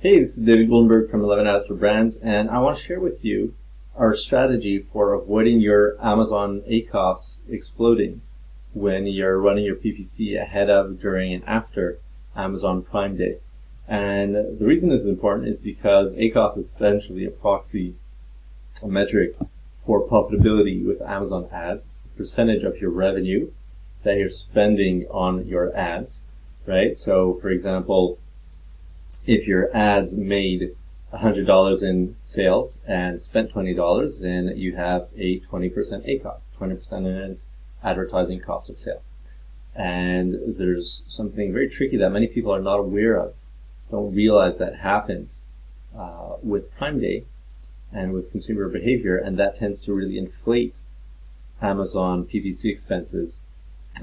Hey, this is David Goldenberg from 11 Ads for Brands, and I want to share with you our strategy for avoiding your Amazon ACoS exploding when you're running your PPC ahead of, during, and after Amazon Prime Day. And the reason this is important is because ACoS is essentially a proxy, a metric for profitability with Amazon ads. It's the percentage of your revenue that you're spending on your ads, right? So, for example, if your ads made $100 in sales and spent $20, then you have a 20% ACoS, 20% in advertising cost of sale. And there's something very tricky that many people are not aware of, don't realize that happens with Prime Day and with consumer behavior, and that tends to really inflate Amazon PPC expenses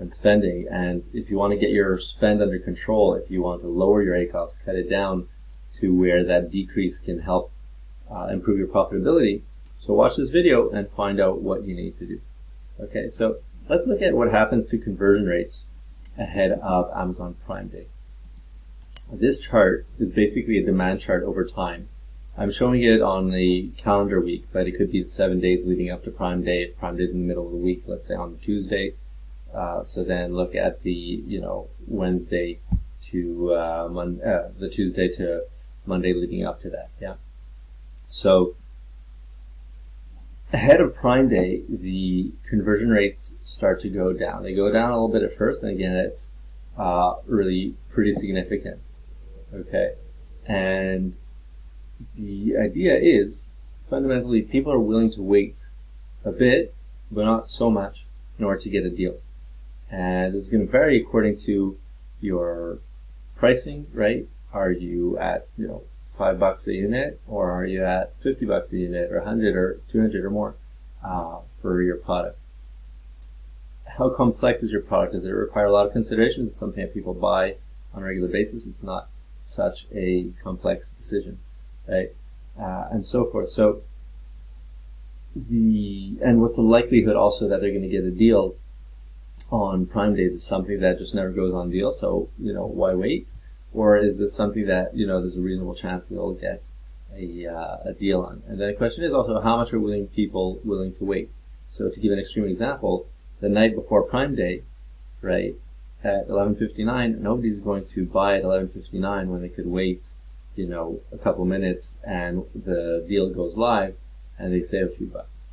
and spending. And if you want to get your spend under control, if you want to lower your ACoS, cut it down to where that decrease can help improve your profitability. So watch this video and find out what you need to do. Okay, so let's look at what happens to conversion rates ahead of Amazon Prime Day. This chart is basically a demand chart over time. I'm showing it on the calendar week, but it could be the 7 days leading up to Prime Day. If Prime Day is in the middle of the week, let's say on Tuesday. So then look at the Wednesday to the Tuesday to Monday leading up to that. Yeah. So ahead of Prime Day, the conversion rates start to go down. They go down a little bit at first, and again, it's really pretty significant. Okay, and the idea is fundamentally people are willing to wait a bit, but not so much, in order to get a deal. And this is going to vary according to your pricing, right? Are you at $5 a unit, or are you at $50 a unit, or 100 or 200 or more for your product? How complex is your product? Does it require a lot of considerations? It's something that people buy on a regular basis. It's not such a complex decision, right? And so forth. So what's the likelihood also that they're going to get a deal on Prime Days? Is something that just never goes on deal, so why wait? Or is this something that there's a reasonable chance they'll get a deal on? And then the question is also, how much are people willing to wait? So to give an extreme example, the night before Prime Day, right, at 11:59, nobody's going to buy at 11:59 when they could wait a couple minutes and the deal goes live and they save a few bucks,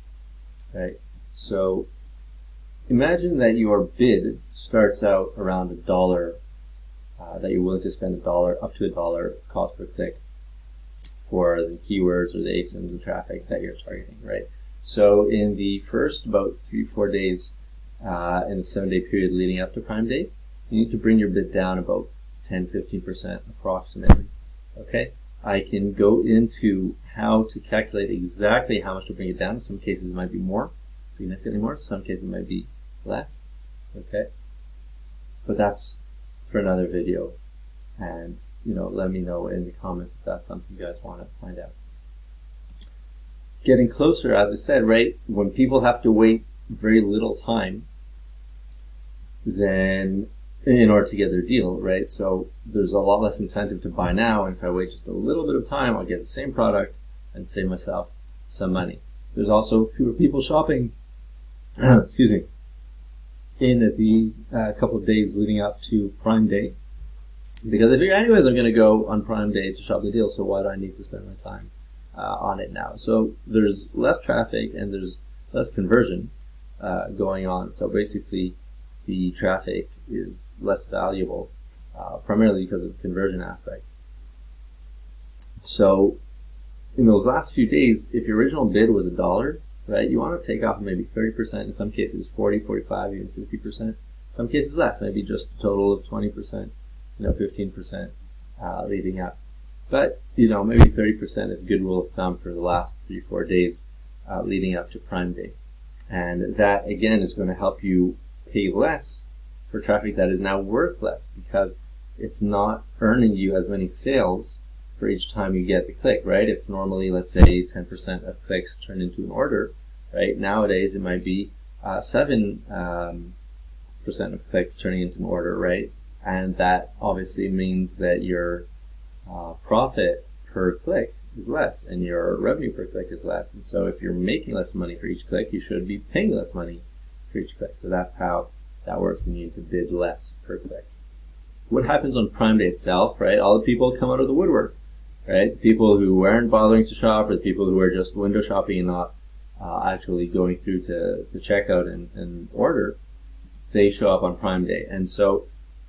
right? So imagine that your bid starts out around $1, that you're willing to spend $1, up to $1 cost per click for the keywords or the ASINs and traffic that you're targeting, right? So in the first about 3-4 days in the 7-day period leading up to Prime Day, you need to bring your bid down about 10-15% approximately. Okay, I can go into how to calculate exactly how much to bring it down. In some cases it might be more, significantly more. Some cases it might be less. Okay, but that's for another video. And let me know in the comments if that's something you guys want to find out. Getting closer, as I said, right, when people have to wait very little time, then in order to get their deal, right? So there's a lot less incentive to buy now, and if I wait just a little bit of time, I'll get the same product and save myself some money. There's also fewer people shopping, excuse me, in the couple of days leading up to Prime Day, because I figure anyways I'm going to go on Prime Day to shop the deal, so why do I need to spend my time on it now? So there's less traffic and there's less conversion going on. So basically the traffic is less valuable, primarily because of the conversion aspect. So in those last few days, if your original bid was $1, right, you want to take off maybe 30%, in some cases 40, 45, even 50%, some cases less, maybe just a total of 20%, 15% leading up. But maybe 30% is a good rule of thumb for the last 3-4 days leading up to Prime Day. And that again is going to help you pay less for traffic that is now worth less, because it's not earning you as many sales for each time you get the click, right? If normally, let's say 10% of clicks turn into an order, right? Nowadays it might be 7% of clicks turning into an order, right? And that obviously means that your profit per click is less and your revenue per click is less. And so if you're making less money for each click, you should be paying less money for each click. So that's how that works, and you need to bid less per click. What happens on Prime Day itself, right? All the people come out of the woodwork, right? People who weren't bothering to shop, or the people who are just window shopping and not actually going through to checkout and order, they show up on Prime Day. And so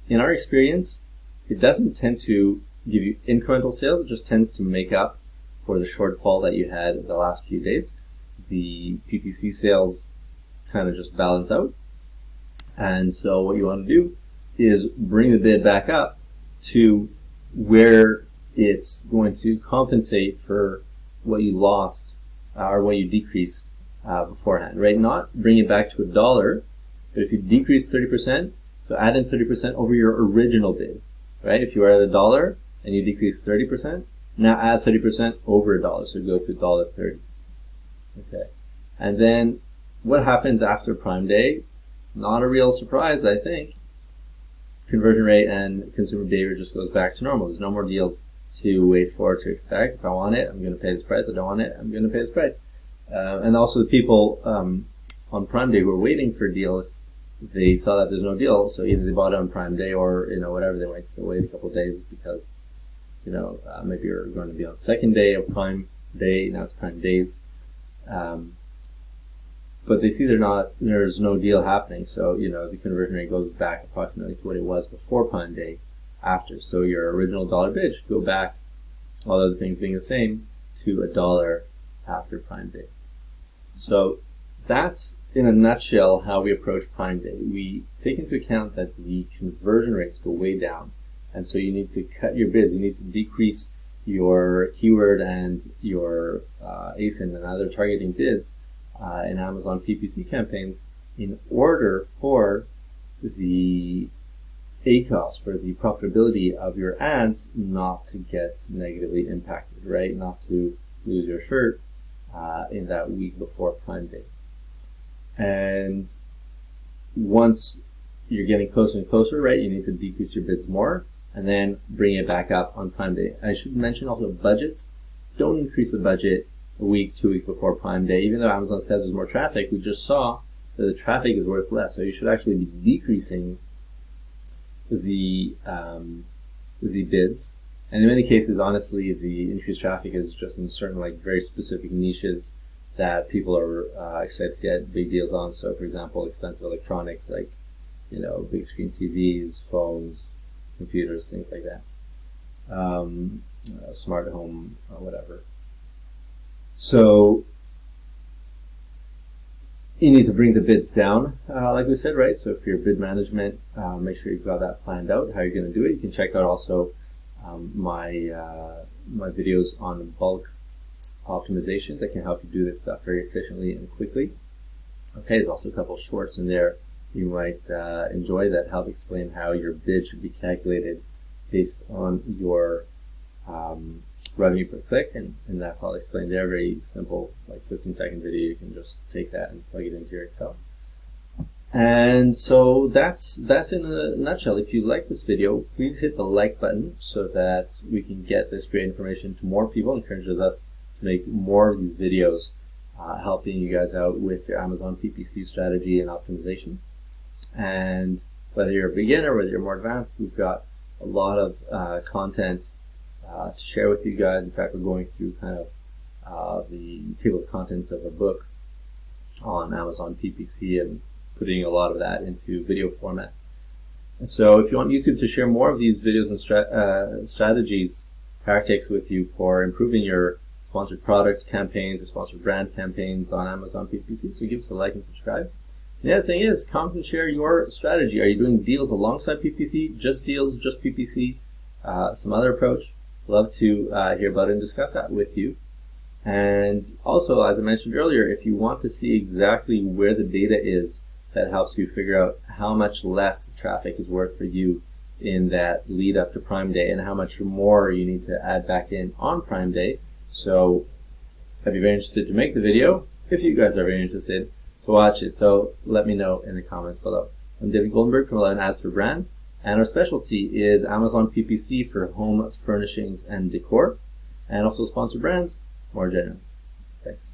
in our experience, it doesn't tend to give you incremental sales. It just tends to make up for the shortfall that you had the last few days. The PPC sales kind of just balance out. And so what you want to do is bring the bid back up to where it's going to compensate for what you lost or what you decreased beforehand, right? Not bring it back to $1, but if you decrease 30%, so add in 30% over your original bid, right? If you are at $1 and you decrease 30%, now add 30% over $1, so go to $1.30. Okay, and then what happens after Prime Day? Not a real surprise, I think. Conversion rate and consumer behavior just goes back to normal. There's no more deals to wait for, to expect. If I want it, I'm going to pay this price. If I don't want it, I'm going to pay this price. And also the people on Prime Day who are waiting for a deal, if they saw that there's no deal, so either they bought it on Prime Day or, whatever, they might still wait a couple of days because, maybe you're going to be on the second day of Prime Day, now it's Prime Days. But they see there's no deal happening, so, the conversion rate goes back approximately to what it was before Prime Day after. So your original dollar bid should go back, all other things being the same, to $1 after Prime Day. So that's, in a nutshell, how we approach Prime Day. We take into account that the conversion rates go way down, and so you need to cut your bids. You need to decrease your keyword and your ASIN and other targeting bids in Amazon PPC campaigns in order for the ACOS, for the profitability of your ads, not to get negatively impacted, right? Not to lose your shirt in that week before Prime Day. And once you're getting closer and closer, right, you need to decrease your bids more and then bring it back up on Prime Day. I should mention also budgets. Don't increase the budget a week, 2 weeks before Prime Day. Even though Amazon says there's more traffic, we just saw that the traffic is worth less. So you should actually be decreasing the bids. And in many cases, honestly, the increased traffic is just in certain, very specific niches that people are excited to get big deals on. So, for example, expensive electronics like, big screen TVs, phones, computers, things like that. Smart home, whatever. So you need to bring the bids down, like we said, right? So if your bid management, make sure you've got that planned out, how you're going to do it. You can check out also my videos on bulk optimization that can help you do this stuff very efficiently and quickly. Okay, there's also a couple shorts in there you might enjoy that help explain how your bid should be calculated based on your revenue per click, and that's all explained there. Very simple, 15-second video. You can just take that and plug it into your Excel. And so that's in a nutshell. If you like this video, please hit the like button so that we can get this great information to more people. It encourages us to make more of these videos helping you guys out with your Amazon PPC strategy and optimization. And whether you're a beginner, whether you're more advanced, we've got a lot of content to share with you guys. In fact, we're going through kind of the table of contents of a book on Amazon PPC and putting a lot of that into video format. And so if you want YouTube to share more of these videos and strategies, tactics with you for improving your sponsored product campaigns or sponsored brand campaigns on Amazon PPC, so give us a like and subscribe. And the other thing is, comment and share your strategy. Are you doing deals alongside PPC, just deals, just PPC, some other approach? Love to hear about it and discuss that with you. And also, as I mentioned earlier, if you want to see exactly where the data is that helps you figure out how much less the traffic is worth for you in that lead up to Prime Day and how much more you need to add back in on Prime Day. So I'd be very interested to make the video if you guys are very interested to watch it. So let me know in the comments below. I'm David Goldenberg from 11 Ads for Brands, and our specialty is Amazon PPC for home furnishings and decor. and also sponsored brands more generally. Thanks.